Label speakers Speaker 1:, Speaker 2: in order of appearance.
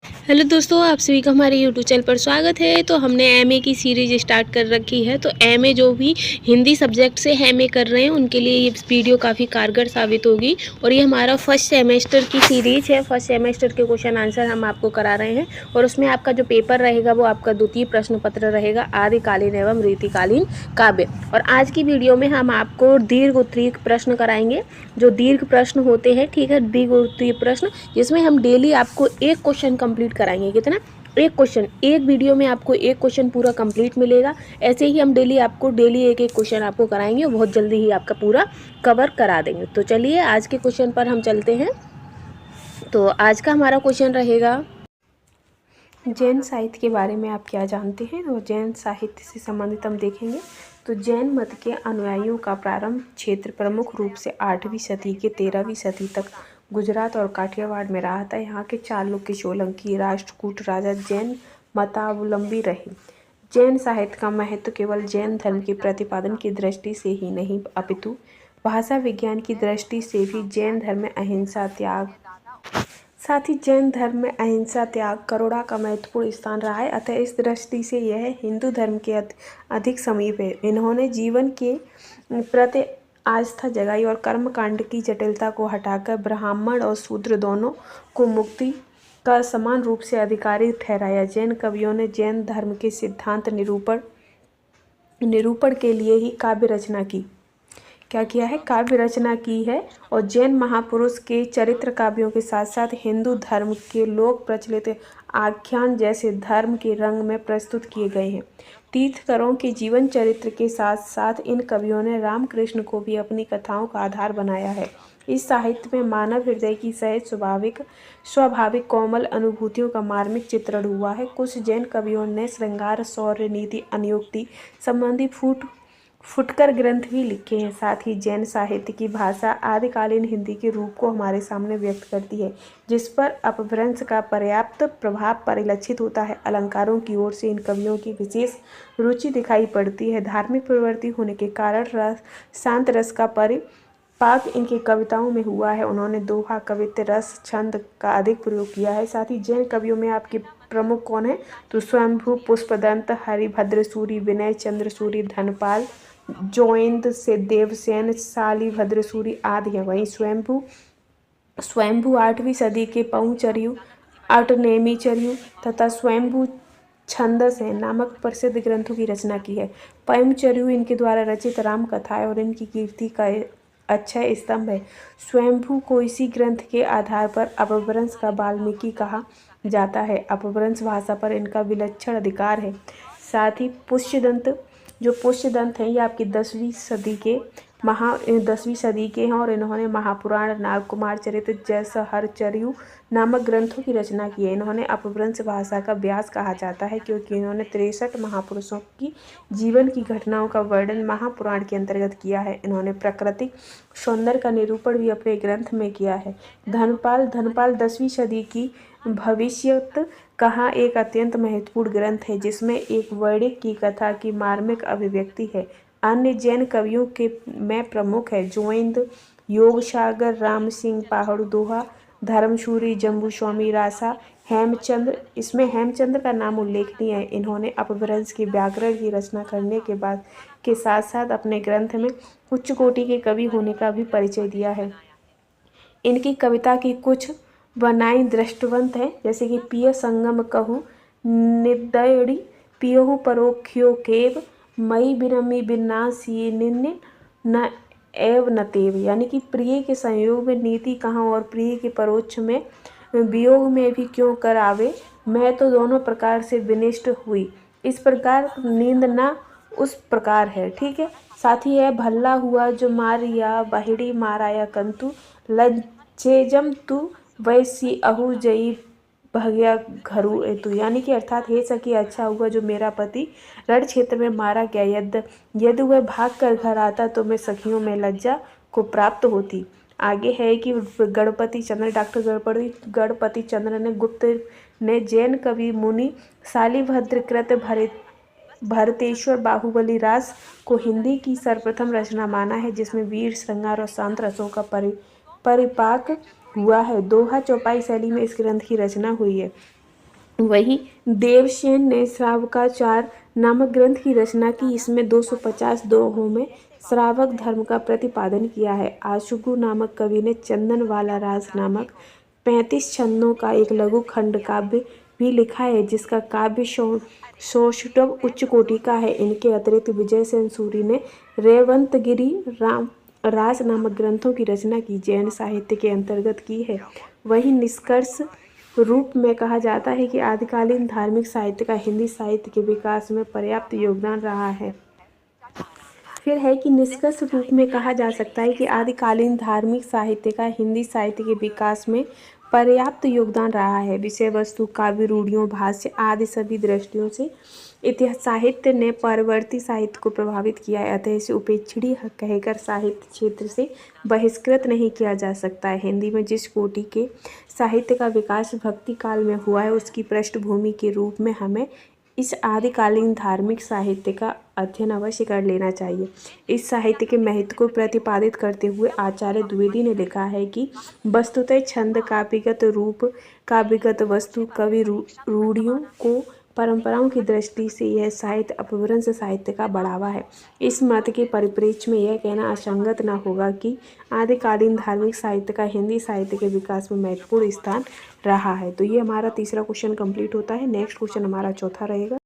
Speaker 1: Hello दोस्तों, आप सभी का हमारे यूट्यूब चैनल पर स्वागत है। तो हमने एमए की सीरीज स्टार्ट कर रखी है। तो एमए जो भी हिंदी सब्जेक्ट से एमए कर रहे हैं उनके लिए ये वीडियो काफ़ी कारगर साबित होगी। और ये हमारा फर्स्ट सेमेस्टर की सीरीज है। फर्स्ट सेमेस्टर के क्वेश्चन आंसर हम आपको करा रहे हैं और उसमें आपका जो पेपर रहेगा वो आपका द्वितीय प्रश्न पत्र रहेगा, आदिकालीन एवं रीतिकालीन काव्य। और आज की वीडियो में हम आपको दीर्घ उत्तरीय प्रश्न कराएंगे। जो दीर्घ प्रश्न होते हैं, ठीक है, दीर्घ उत्तरीय प्रश्न, जिसमें हम डेली आपको एक क्वेश्चन कंप्लीट कराएंगे। कितना? एक क्वेश्चन। एक वीडियो में आपको एक क्वेश्चन पूरा कंप्लीट मिलेगा। ऐसे ही हम डेली एक एक क्वेश्चन आपको कराएंगे और बहुत जल्दी ही आपका पूरा कवर करा देंगे। तो चलिए आज के क्वेश्चन पर हम चलते हैं। तो आज का हमारा क्वेश्चन रहेगा, जैन साहित्य के बारे में आप क्या जानते हैं। तो जैन साहित्य से संबंधित हम देखेंगे। तो जैन मत के अनुयायियों का प्रारंभ क्षेत्र प्रमुख रूप से 8वीं सदी के 13वीं सदी तक गुजरात और काठियावाड़ में रहा था। यहाँ के चालुक्य, सोलंकी, राष्ट्रकूट राजा जैन मतावलंबी रहे। जैन साहित्य का महत्व केवल जैन धर्म के प्रतिपादन की दृष्टि से ही नहीं, अपितु भाषा विज्ञान की दृष्टि से भी जैन धर्म में अहिंसा त्याग करुणा का महत्वपूर्ण स्थान रहा है। अतः इस दृष्टि से यह हिंदू धर्म के अधिक समीप है। इन्होंने जीवन के प्रति आस्था जगाई और कर्मकांड की जटिलता को हटाकर ब्राह्मण और शूद्र दोनों को मुक्ति का समान रूप से अधिकारी ठहराया। जैन कवियों ने जैन धर्म के सिद्धांत निरूपण के लिए ही काव्य रचना की। क्या किया है? काव्य रचना की है। और जैन महापुरुष के चरित्र काव्यों के साथ साथ हिंदू धर्म के लोक प्रचलित आख्यान जैसे धर्म के रंग में प्रस्तुत किए गए हैं। तीर्थंकरों के जीवन चरित्र के साथ साथ इन कवियों ने रामकृष्ण को भी अपनी कथाओं का आधार बनाया है। इस साहित्य में मानव हृदय की सहज स्वाभाविक कोमल अनुभूतियों का मार्मिक चित्रण हुआ है। कुछ जैन कवियों ने श्रृंगार, शौर्य, नीति, अनुयुक्ति संबंधी फुटकर ग्रंथ भी लिखे हैं। साथ ही जैन साहित्य की भाषा आदिकालीन हिंदी के रूप को हमारे सामने व्यक्त करती है, जिस पर अपभ्रंश का पर्याप्त प्रभाव परिलक्षित होता है। अलंकारों की ओर से इन कवियों की विशेष रुचि दिखाई पड़ती है। धार्मिक प्रवृत्ति होने के कारण शांत रस का परिपाक इनकी कविताओं में हुआ है। उन्होंने दोहा, कवित्व, रस, छंद का अधिक प्रयोग किया है। साथ ही जैन कवियों में आपके प्रमुख कौन है? तो स्वयंभू, पुष्पदंत, हरिभद्र सूरि, विनय चंद्र सूरि, धनपाल, जोइंद से देवसेन, शालिभद्र सूरि आदि हैं। वहीं स्वयंभू 8वीं सदी के पहुचर्यु, अटनेमिचर्यु तथा स्वयंभू छंदस है नामक प्रसिद्ध ग्रंथों की रचना की है। पयमचर्यु इनके द्वारा रचित राम कथा है और इनकी कीर्ति का अक्षय स्तंभ है। स्वयंभू को इसी ग्रंथ के आधार पर अपभ्रंश का वाल्मीकि कहा जाता है। अपभ्रंश भाषा पर इनका विलक्षण अधिकार है। साथ ही पुष्यदंत हैं, ये आपकी 10वीं सदी के हैं और इन्होंने महापुराण, नागकुमार चरित्र, जसहरचर्यु नामक ग्रंथों की रचना की है। इन्होंने अपभ्रंश भाषा का व्यास कहा जाता है क्योंकि इन्होंने 63 महापुरुषों की जीवन की घटनाओं का वर्णन महापुराण के अंतर्गत किया है। इन्होंने प्राकृतिक सौंदर्य का निरूपण भी अपने ग्रंथ में किया है। धनपाल 10वीं सदी की भविष्यत कहा एक अत्यंत महत्वपूर्ण ग्रंथ है, जिसमें एक वैदिक की कथा की मार्मिक अभिव्यक्ति है। अन्य जैन कवियों के में प्रमुख है जोइंद, योगसागर, राम सिंह पहाड़ू दोहा, धर्मसूरी, जम्बूस्वामी रासा, हेमचंद्र। इसमें हेमचंद्र का नाम उल्लेखनीय है। इन्होंने अपभ्रंश के व्याकरण की रचना करने के साथ साथ अपने ग्रंथ में उच्च कोटि के कवि होने का भी परिचय दिया है। इनकी कविता की कुछ बनाई दृष्टवंत है, जैसे कि पिय संगम कहू निदयड़ी, पियहु परोख्यो केव, मई बिनमी बिन्नासी निन्नि न एव नतेव। यानी कि प्रिय के संयोग में नीति कहाँ और प्रिय के परोक्ष में वियोग में भी क्यों कर आवे, मैं तो दोनों प्रकार से विनिष्ट हुई। इस प्रकार नींद ना उस प्रकार है। ठीक है। साथ ही है भल्ला हुआ जो मारिया बहिड़ी माराया कंतु, लज्जेजम तू वैसी अहु जई भगया घरु एतु। यानी कि अर्थात हे सखी, अच्छा हुआ जो मेरा पति रण क्षेत्र में मारा गया, यदि वह भाग कर घर आता तो मैं सखियों में लज्जा को प्राप्त होती। आगे है कि डॉक्टर गणपति चंद्र ने गुप्त ने जैन कवि मुनि शालिभद्र कृत भरतेश्वर बाहुबली रास को हिंदी की सर्वप्रथम रचना माना है, जिसमें वीर, श्रृंगार और शांत रसों का परिपाक हुआ है। दोहा चौपाई शैली में इस ग्रंथ की रचना हुई है। वही देवसेन ने श्रावकाचार नामक ग्रंथ की रचना की। इसमें 250 दोहों में श्रावक धर्म का प्रतिपादन किया है। आशुगु नामक कवि ने चंदन वाला राज नामक 35 छंदों का एक लघु खंड काव्य भी लिखा है, जिसका काव्य सौष्ठव उच्च कोटि का है। इनके अतिरिक्त विजय सेन सूरी ने रेवंतगिरी राज नामक ग्रंथों की रचना की जैन साहित्य के अंतर्गत की है। वही निष्कर्ष रूप में कहा जाता है कि आदिकालीन धार्मिक साहित्य का हिंदी साहित्य के विकास में पर्याप्त योगदान रहा है। फिर है कि निष्कर्ष रूप में कहा जा सकता है कि आदिकालीन धार्मिक साहित्य का हिंदी साहित्य के विकास में पर्याप्त योगदान रहा है। विषय वस्तु, काव्य रूढ़ियों, भाष्य आदि सभी दृष्टियों से इतिहास साहित्य ने परवर्ती साहित्य को प्रभावित किया है। अतः इसे उपेक्षणीय कहकर साहित्य क्षेत्र से बहिष्कृत नहीं किया जा सकता है। हिंदी में जिस कोटि के साहित्य का विकास भक्ति काल में हुआ है, उसकी पृष्ठभूमि के रूप में हमें इस आदिकालीन धार्मिक साहित्य का अध्ययन अवश्य कर लेना चाहिए। इस साहित्य के महत्व को प्रतिपादित करते हुए आचार्य द्विवेदी ने लिखा है कि वस्तुतः छंद, काव्यगत रूप, काव्यगत वस्तु, कवि रूढ़ियों को परंपराओं की दृष्टि से यह साहित्य अपभ्रंश साहित्य का बढ़ावा है। इस मत के परिप्रेक्ष्य में यह कहना असंगत न होगा कि आदिकालीन धार्मिक साहित्य का हिंदी साहित्य के विकास में महत्वपूर्ण स्थान रहा है। तो ये हमारा तीसरा क्वेश्चन कंप्लीट होता है। नेक्स्ट क्वेश्चन हमारा चौथा रहेगा।